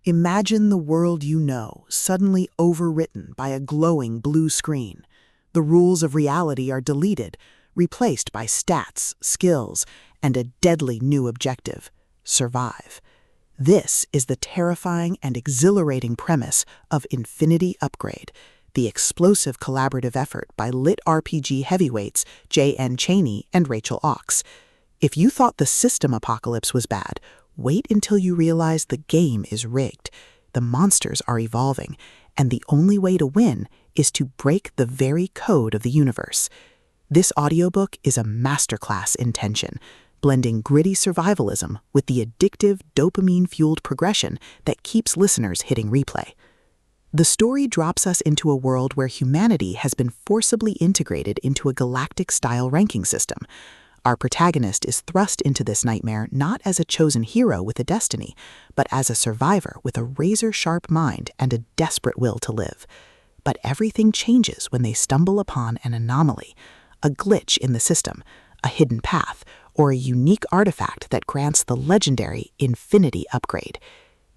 Imagine the world you know suddenly overwritten by a glowing blue screen. The rules of reality are deleted, replaced by stats, skills, and a deadly new objective: survive. This is the terrifying and exhilarating premise of Infinity Upgrade, the explosive collaborative effort by LitRPG heavyweights J.N. Chaney and Rachel Aukes. If you thought the system apocalypse was bad, wait until you realize the game is rigged. The monsters are evolving, and the only way to win is to break the very code of the universe. This audiobook is a masterclass in tension, blending gritty survivalism with the addictive dopamine-fueled progression that keeps listeners hitting replay. The story drops us into a world where humanity has been forcibly integrated into a galactic-style ranking system. Our protagonist is thrust into this nightmare not as a chosen hero with a destiny, but as a survivor with a razor-sharp mind and a desperate will to live. But everything changes when they stumble upon an anomaly, a glitch in the system, a hidden path, or a unique artifact that grants the legendary Infinity Upgrade.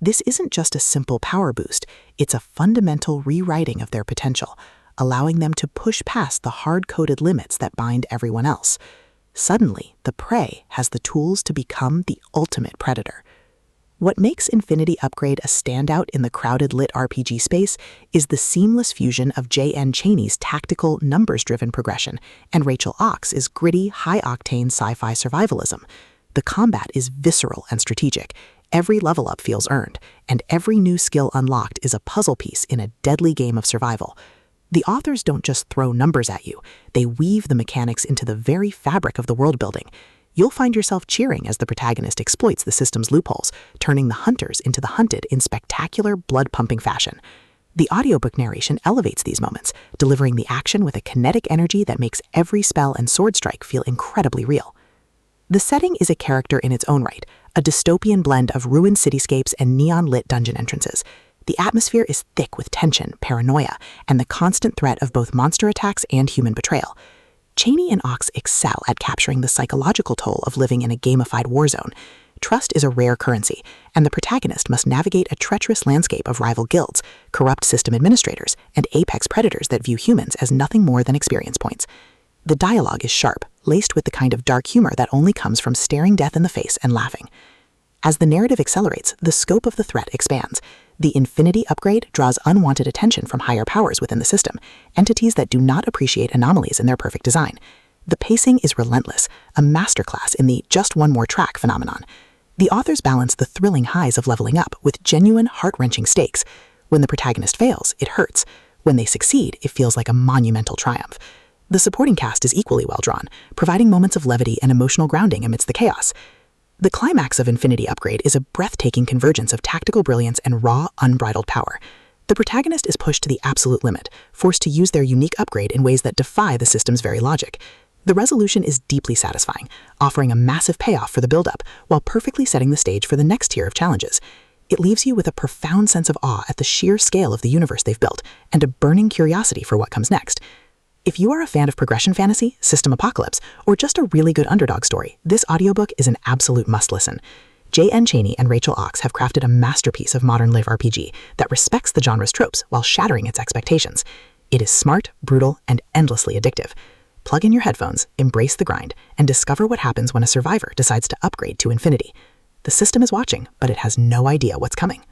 This isn't just a simple power boost, it's a fundamental rewriting of their potential, allowing them to push past the hard-coded limits that bind everyone else. Suddenly, the prey has the tools to become the ultimate predator. What makes Infinity Upgrade a standout in the crowded lit RPG space is the seamless fusion of J.N. Chaney's tactical, numbers-driven progression and Rachel Aukes' gritty, high-octane sci-fi survivalism. The combat is visceral and strategic. Every level up feels earned, and every new skill unlocked is a puzzle piece in a deadly game of survival. The authors don't just throw numbers at you, they weave the mechanics into the very fabric of the world building. You'll find yourself cheering as the protagonist exploits the system's loopholes, turning the hunters into the hunted in spectacular, blood-pumping fashion. The audiobook narration elevates these moments, delivering the action with a kinetic energy that makes every spell and sword strike feel incredibly real. The setting is a character in its own right, a dystopian blend of ruined cityscapes and neon-lit dungeon entrances. The atmosphere is thick with tension, paranoia, and the constant threat of both monster attacks and human betrayal. Chaney and Aukes excel at capturing the psychological toll of living in a gamified war zone. Trust is a rare currency, and the protagonist must navigate a treacherous landscape of rival guilds, corrupt system administrators, and apex predators that view humans as nothing more than experience points. The dialogue is sharp, laced with the kind of dark humor that only comes from staring death in the face and laughing. As the narrative accelerates, the scope of the threat expands. The Infinity Upgrade draws unwanted attention from higher powers within the system, entities that do not appreciate anomalies in their perfect design. The pacing is relentless, a masterclass in the just one more track phenomenon. The authors balance the thrilling highs of leveling up with genuine, heart-wrenching stakes. When the protagonist fails, it hurts. When they succeed, it feels like a monumental triumph. The supporting cast is equally well drawn, providing moments of levity and emotional grounding amidst the chaos. The climax of Infinity Upgrade is a breathtaking convergence of tactical brilliance and raw, unbridled power. The protagonist is pushed to the absolute limit, forced to use their unique upgrade in ways that defy the system's very logic. The resolution is deeply satisfying, offering a massive payoff for the build-up, while perfectly setting the stage for the next tier of challenges. It leaves you with a profound sense of awe at the sheer scale of the universe they've built, and a burning curiosity for what comes next. If you are a fan of progression fantasy, system apocalypse, or just a really good underdog story, this audiobook is an absolute must-listen. J.N. Chaney and Rachel Aukes have crafted a masterpiece of modern live RPG that respects the genre's tropes while shattering its expectations. It is smart, brutal, and endlessly addictive. Plug in your headphones, embrace the grind, and discover what happens when a survivor decides to upgrade to infinity. The system is watching, but it has no idea what's coming.